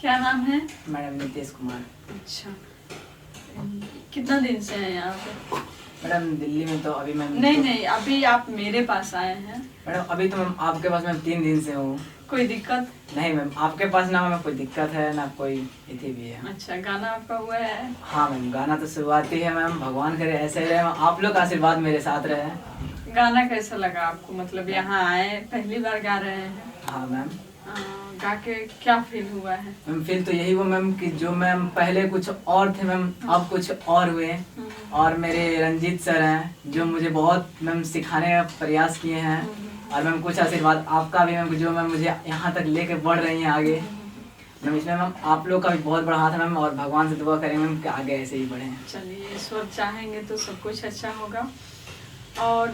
क्या नाम है? मैडम नितेश कुमार। अच्छा, कितना दिन से हैं यहाँ पे? मैडम दिल्ली में तो अभी मैं नहीं, अभी आप मेरे पास आए हैं। मैडम अभी तो मैम आपके पास मैं 3 दिन से हूँ। कोई दिक्कत? नहीं मैम, आपके पास ना मैम कोई दिक्कत है ना कोई इति भी है। अच्छा, गाना आपका हुआ है? हाँ मैम, गाना तो शुरुआती है मैम, भगवान करे ऐसे ही रहे, आप लोग का आशीर्वाद मेरे साथ रहे। गाना कैसा लगा आपको? मतलब यहाँ आए पहली बार गा रहे हैं? हाँ मैम। गा के क्या फील हुआ है? मैम फील तो यही हुआ मैम कि जो मैम पहले कुछ और थे मैम, अब कुछ और हुए। और मेरे रंजीत सर हैं जो मुझे बहुत मैम सिखाने का प्रयास किए हैं। और मैम कुछ आशीर्वाद आपका भी मैम, जो मैम मुझे यहाँ तक लेके बढ़ रही हैं आगे। मैम इसमें मैम आप लोग का भी बहुत बड़ा हाथ है मैम, और भगवान से दुआ करें मैम कि आगे ऐसे ही बढ़े। चलिए, ईश्वर चाहेंगे तो सब कुछ अच्छा होगा। और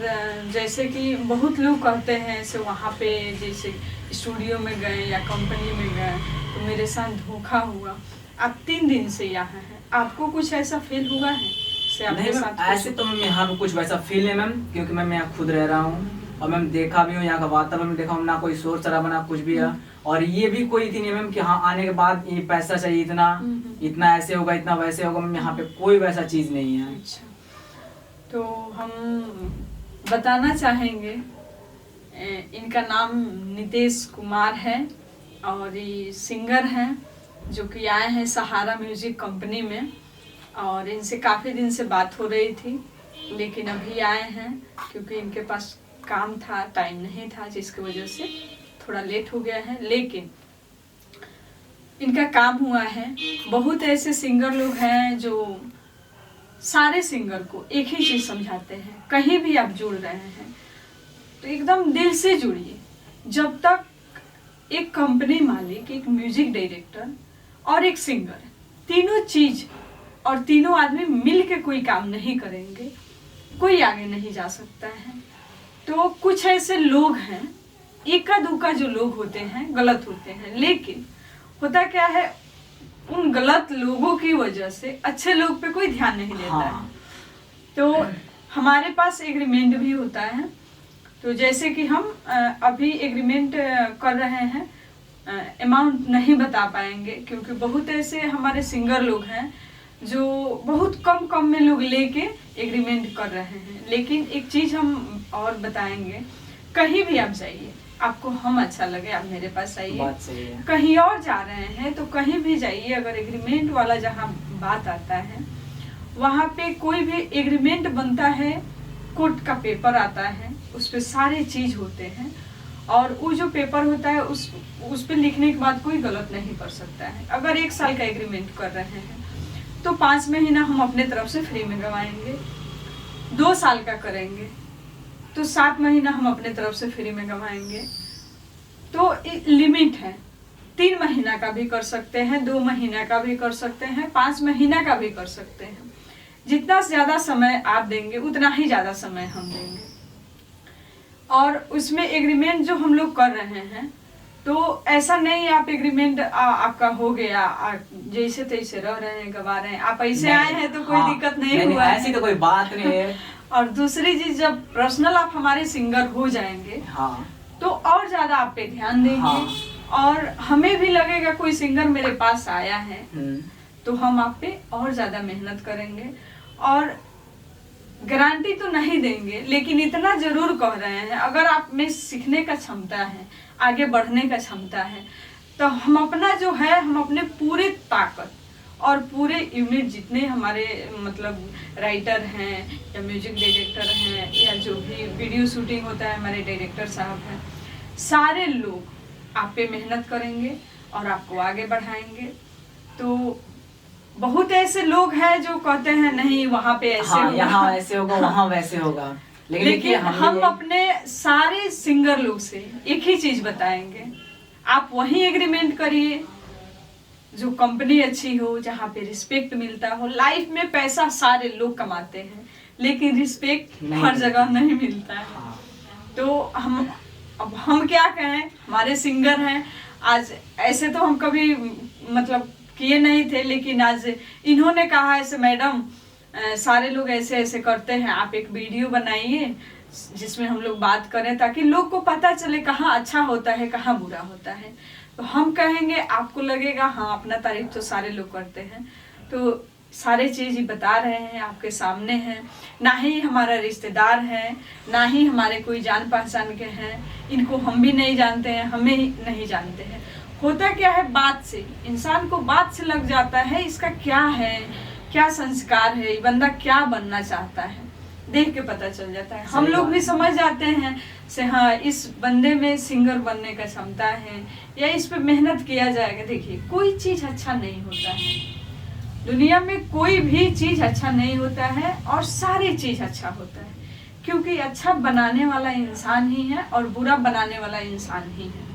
जैसे कि बहुत लोग कहते हैं ऐसे वहाँ पे जैसे स्टूडियो में गए या कंपनी में गए तो मेरे साथ धोखा हुआ। आप 3 दिन से यहाँ हैं, आपको कुछ ऐसा फील हुआ है? नहीं मैम, ऐसे तो मैम यहाँ पे कुछ वैसा फील नहीं मैम, क्योंकि मैम यहाँ खुद रह रहा हूँ और मैम देखा भी हूँ, यहाँ का वातावरण देखा हूँ, ना कोई शोर शराबा ना कुछ भी है। और ये भी कोई थी नहीं मैम कि हाँ आने के बाद ये पैसा चाहिए इतना, इतना ऐसे होगा इतना वैसे होगा। मैम यहाँ पे कोई वैसा चीज नहीं है। अच्छा, तो हम बताना चाहेंगे, इनका नाम नितेश कुमार है और ये सिंगर हैं जो कि आए हैं सहारा म्यूजिक कंपनी में। और इनसे काफ़ी दिन से बात हो रही थी, लेकिन अभी आए हैं क्योंकि इनके पास काम था, टाइम नहीं था, जिसकी वजह से थोड़ा लेट हो गया है। लेकिन इनका काम हुआ है। बहुत ऐसे सिंगर लोग हैं जो सारे सिंगर को एक ही चीज़ समझाते हैं, कहीं भी आप जुड़ रहे हैं तो एकदम दिल से जुड़िए। जब तक एक कंपनी मालिक, एक म्यूजिक डायरेक्टर और एक सिंगर, तीनों चीज और तीनों आदमी मिल के कोई काम नहीं करेंगे, कोई आगे नहीं जा सकता है। तो कुछ ऐसे लोग हैं, इक्का दुक्का जो लोग होते हैं गलत होते हैं, लेकिन होता क्या है, उन गलत लोगों की वजह से अच्छे लोग पे कोई ध्यान नहीं देता है। तो हमारे पास एग्रीमेंट भी होता है। तो जैसे कि हम अभी एग्रीमेंट कर रहे हैं, अमाउंट नहीं बता पाएंगे क्योंकि बहुत ऐसे हमारे सिंगर लोग हैं जो बहुत कम कम में लोग लेके एग्रीमेंट कर रहे हैं। लेकिन एक चीज़ हम और बताएंगे, कहीं भी आप जाइए, आपको हम अच्छा लगे आप मेरे पास आइए। कहीं और जा रहे हैं तो कहीं भी जाइए, अगर एग्रीमेंट वाला जहाँ बात आता है वहाँ पे कोई भी एग्रीमेंट बनता है, कोर्ट का पेपर आता है, उस पे सारे चीज होते हैं। और वो जो पेपर होता है उस पे लिखने के बाद कोई गलत नहीं कर सकता है। अगर 1 साल का एग्रीमेंट कर रहे हैं तो 5 महीना हम अपने तरफ से फ्री में गवाएंगे। 2 साल का करेंगे तो 7 महीना हम अपने तरफ से फ्री में गवाएंगे। तो लिमिट है, 3 महीना का भी कर सकते हैं, 2 महीना का भी कर सकते हैं, 5 महीना का भी कर सकते हैं। जितना ज्यादा समय आप देंगे उतना ही ज्यादा समय हम देंगे। और उसमें एग्रीमेंट जो हम लोग कर रहे हैं तो ऐसा नहीं आप एग्रीमेंट आपका हो गया, जैसे तैसे रह रहे हैं, गवा रहे हैं, आप ऐसे आए हैं तो कोई दिक्कत नहीं हुआ है, ऐसी तो कोई बात नहीं है। और दूसरी चीज, जब पर्सनल आप हमारे सिंगर हो जाएंगे तो और ज्यादा आप पे ध्यान देंगे। और हमें भी लगेगा कोई सिंगर मेरे पास आया है तो हम आप पे और ज्यादा मेहनत करेंगे। और गारंटी तो नहीं देंगे, लेकिन इतना जरूर कह रहे हैं, अगर आप में सीखने का क्षमता है, आगे बढ़ने का क्षमता है, तो हम अपना जो है, हम अपने पूरे ताकत और पूरे यूनिट जितने हमारे मतलब राइटर हैं या म्यूजिक डायरेक्टर हैं या जो भी वीडियो शूटिंग होता है हमारे डायरेक्टर साहब हैं, सारे लोग आप पे मेहनत करेंगे और आपको आगे बढ़ाएंगे। तो बहुत ऐसे लोग हैं जो कहते हैं नहीं वहाँ पे ऐसे होगा, यहाँ ऐसे होगा, वहाँ वैसे होगा, लेकिन हम अपने सारे सिंगर लोग से एक ही चीज बताएंगे, आप वही एग्रीमेंट करिए जो कंपनी अच्छी हो, जहाँ पे रिस्पेक्ट मिलता हो। लाइफ में पैसा सारे लोग कमाते हैं लेकिन रिस्पेक्ट हर जगह नहीं मिलता है। तो हम क्या कहें, हमारे सिंगर हैं, आज ऐसे तो हम कभी मतलब किए नहीं थे, लेकिन आज इन्होंने कहा ऐसे, मैडम सारे लोग ऐसे ऐसे करते हैं, आप एक वीडियो बनाइए जिसमें हम लोग बात करें ताकि लोग को पता चले कहाँ अच्छा होता है कहाँ बुरा होता है। तो हम कहेंगे, आपको लगेगा हाँ अपना तारीफ तो सारे लोग करते हैं। तो सारे चीज़ ही बता रहे हैं, आपके सामने हैं। ना ही हमारा रिश्तेदार है, ना ही हमारे कोई जान पहचान के हैं, इनको हम भी नहीं जानते हैं, हमें ही नहीं जानते हैं। होता क्या है, बात से, इंसान को बात से लग जाता है इसका क्या है, क्या संस्कार है, ये बंदा क्या बनना चाहता है, देख के पता चल जाता है। हम लोग भी समझ जाते हैं से हाँ इस बंदे में सिंगर बनने का क्षमता है, या इस पे मेहनत किया जाएगा। देखिए, कोई चीज़ अच्छा नहीं होता है दुनिया में, कोई भी चीज़ अच्छा नहीं होता है, और सारी चीज़ अच्छा होता है, क्योंकि अच्छा बनाने वाला इंसान ही है और बुरा बनाने वाला इंसान ही है।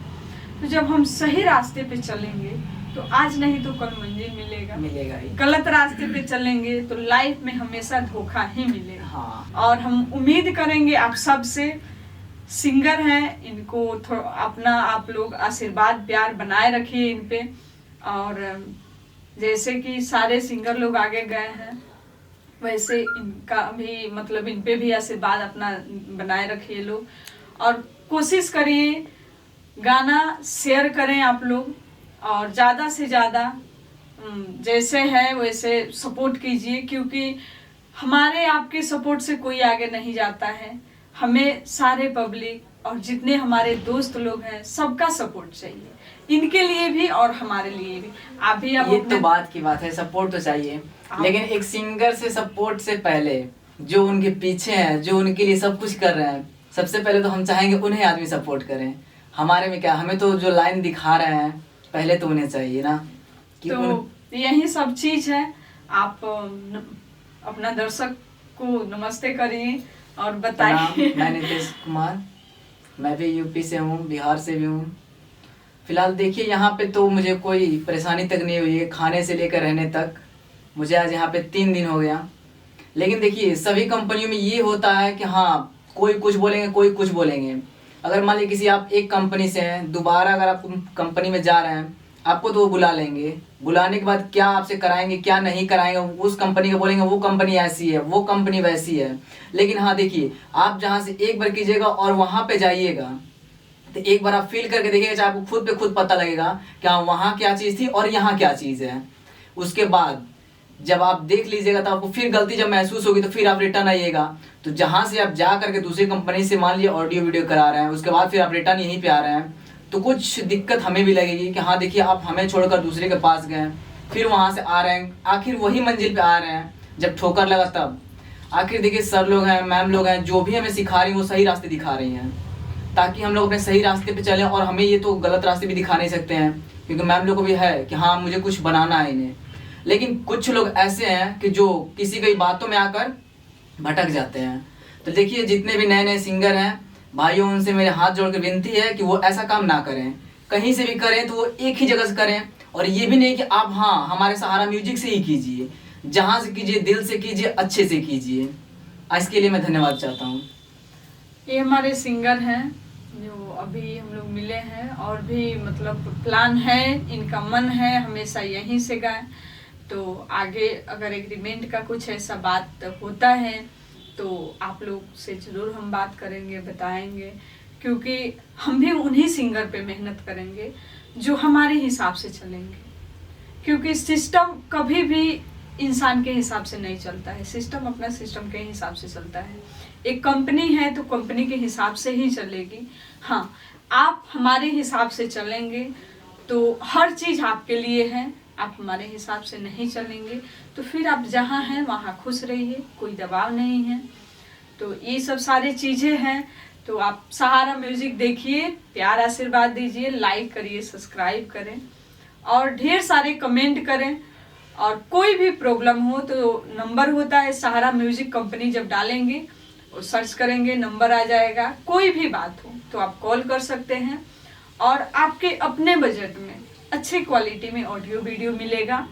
तो जब हम सही रास्ते पे चलेंगे तो आज नहीं तो कल मंजिल मिलेगा ही। गलत रास्ते पे चलेंगे तो लाइफ में हमेशा धोखा ही मिलेगा। हाँ। और हम उम्मीद करेंगे आप सब से, सिंगर हैं, इनको थोड़ा अपना आप लोग आशीर्वाद प्यार बनाए रखिए इन पे। और जैसे कि सारे सिंगर लोग आगे गए हैं, वैसे इनका भी मतलब इन पे भी आशीर्वाद अपना बनाए रखिए लोग। और कोशिश करिए गाना शेयर करें आप लोग, और ज़्यादा से ज़्यादा जैसे है वैसे सपोर्ट कीजिए, क्योंकि हमारे आपके सपोर्ट से कोई आगे नहीं जाता है। हमें सारे पब्लिक और जितने हमारे दोस्त लोग हैं सबका सपोर्ट चाहिए, इनके लिए भी और हमारे लिए भी। आप भी ये तो बात की बात है, सपोर्ट तो चाहिए, लेकिन एक सिंगर से सपोर्ट से पहले जो उनके पीछे हैं, जो उनके लिए सब कुछ कर रहे हैं, सबसे पहले तो हम चाहेंगे उन्हें आदमी सपोर्ट करें। हमारे में क्या, हमें तो जो लाइन दिखा रहे हैं पहले तो उन्हें चाहिए ना कि तो यही सब चीज है। आप अपना दर्शक को नमस्ते करिए और बताइए। मैं नितेश कुमार, मैं भी यूपी से हूँ, बिहार से भी हूँ। फिलहाल देखिए यहाँ पे तो मुझे कोई परेशानी तक नहीं हुई है, खाने से लेकर रहने तक। मुझे आज यहाँ पे 3 दिन हो गया। लेकिन देखिए सभी कंपनियों में ये होता है कि हाँ कोई कुछ बोलेंगे, कोई कुछ बोलेंगे। अगर मान लीजिए किसी आप एक कंपनी से हैं, दोबारा अगर आप कंपनी में जा रहे हैं, आपको तो वो बुला लेंगे। बुलाने के बाद क्या आपसे कराएंगे क्या नहीं कराएंगे, उस कंपनी का बोलेंगे वो कंपनी ऐसी है, वो कंपनी वैसी है। लेकिन हाँ देखिए, आप जहाँ से एक बार कीजिएगा और वहाँ पे जाइएगा तो एक बार आप फील करके देखिएगा, आपको खुद पे खुद पता लगेगा कि हाँ वहाँ क्या चीज़ थी और यहाँ क्या चीज़ है। उसके बाद जब आप देख लीजिएगा तो आपको फिर गलती जब महसूस होगी तो फिर आप रिटर्न आइएगा। तो जहाँ से आप जा करके दूसरी कंपनी से मान लीजिए ऑडियो वीडियो करा रहे हैं, उसके बाद फिर आप रिटर्न यहीं पे आ रहे हैं, तो कुछ दिक्कत हमें भी लगेगी कि हाँ देखिए आप हमें छोड़कर दूसरे के पास गए, फिर वहाँ से आ रहे हैं, आखिर वही मंजिल पे आ रहे हैं। जब ठोकर लगा तब आखिर देखिए सर लोग हैं, मैम लोग हैं, जो भी हमें सिखा रही हैं वो सही रास्ते दिखा रही हैं, ताकि हम लोग अपने सही रास्ते पे चलें। और हमें ये तो गलत रास्ते भी दिखा नहीं सकते हैं, क्योंकि मैम लोग को भी है कि हाँ मुझे कुछ बनाना है इन्हें। लेकिन कुछ लोग ऐसे हैं कि जो किसी की बातों में आकर भटक जाते हैं। तो देखिए जितने भी नए नए सिंगर हैं भाइयों, उनसे मेरे हाथ जोड़ के विनती है कि वो ऐसा काम ना करें, कहीं से भी करें तो वो एक ही जगह से करें। और ये भी नहीं कि आप हाँ हमारे सहारा म्यूजिक से ही कीजिए, जहाँ से कीजिए दिल से कीजिए, अच्छे से कीजिए। इसके लिए मैं धन्यवाद चाहता हूँ। ये हमारे सिंगर हैं जो अभी हम लोग मिले हैं, और भी मतलब प्लान है, इनका मन है हमेशा यहीं से गाएं। तो आगे अगर एग्रीमेंट का कुछ ऐसा बात होता है तो आप लोग से ज़रूर हम बात करेंगे, बताएंगे, क्योंकि हम भी उन्हीं सिंगर पे मेहनत करेंगे जो हमारे हिसाब से चलेंगे। क्योंकि सिस्टम कभी भी इंसान के हिसाब से नहीं चलता है, सिस्टम अपना सिस्टम के हिसाब से चलता है। एक कंपनी है तो कंपनी के हिसाब से ही चलेगी। हाँ, आप हमारे हिसाब से चलेंगे तो हर चीज़ आपके लिए है। आप हमारे हिसाब से नहीं चलेंगे तो फिर आप जहाँ हैं वहाँ खुश रहिए, कोई दबाव नहीं है। तो ये सब सारी चीज़ें हैं। तो आप सहारा म्यूजिक देखिए, प्यार आशीर्वाद दीजिए, लाइक करिए, सब्सक्राइब करें और ढेर सारे कमेंट करें। और कोई भी प्रॉब्लम हो तो नंबर होता है सहारा म्यूजिक कंपनी, जब डालेंगे और सर्च करेंगे नंबर आ जाएगा। कोई भी बात हो तो आप कॉल कर सकते हैं और आपके अपने बजट में अच्छी क्वालिटी में ऑडियो वीडियो मिलेगा।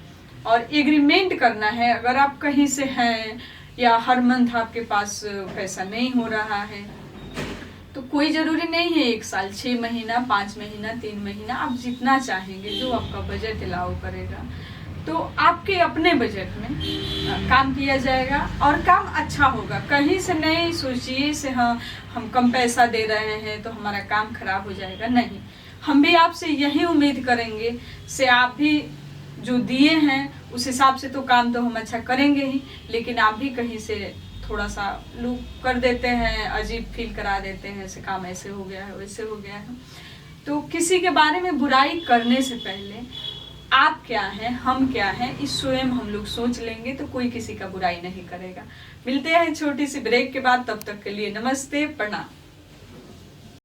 और एग्रीमेंट करना है, अगर आप कहीं से हैं या हर मंथ आपके पास पैसा नहीं हो रहा है तो कोई ज़रूरी नहीं है 1 साल, 6 महीना, 5 महीना, 3 महीना, आप जितना चाहेंगे, जो आपका बजट अलाउ करेगा, तो आपके अपने बजट में काम किया जाएगा और काम अच्छा होगा। कहीं से नहीं सोचिए से हाँ हम कम पैसा दे रहे हैं तो हमारा काम खराब हो जाएगा, नहीं। हम भी आपसे यही उम्मीद करेंगे से आप भी जो दिए हैं उस हिसाब से तो काम तो हम अच्छा करेंगे ही, लेकिन आप भी कहीं से थोड़ा सा लूप कर देते हैं, अजीब फील करा देते हैं, ऐसे काम ऐसे हो गया है वैसे हो गया है। तो किसी के बारे में बुराई करने से पहले आप क्या हैं, हम क्या हैं, इस स्वयं हम लोग सोच लेंगे तो कोई किसी का बुराई नहीं करेगा। मिलते हैं छोटी सी ब्रेक के बाद, तब तक के लिए नमस्ते, प्रणाम।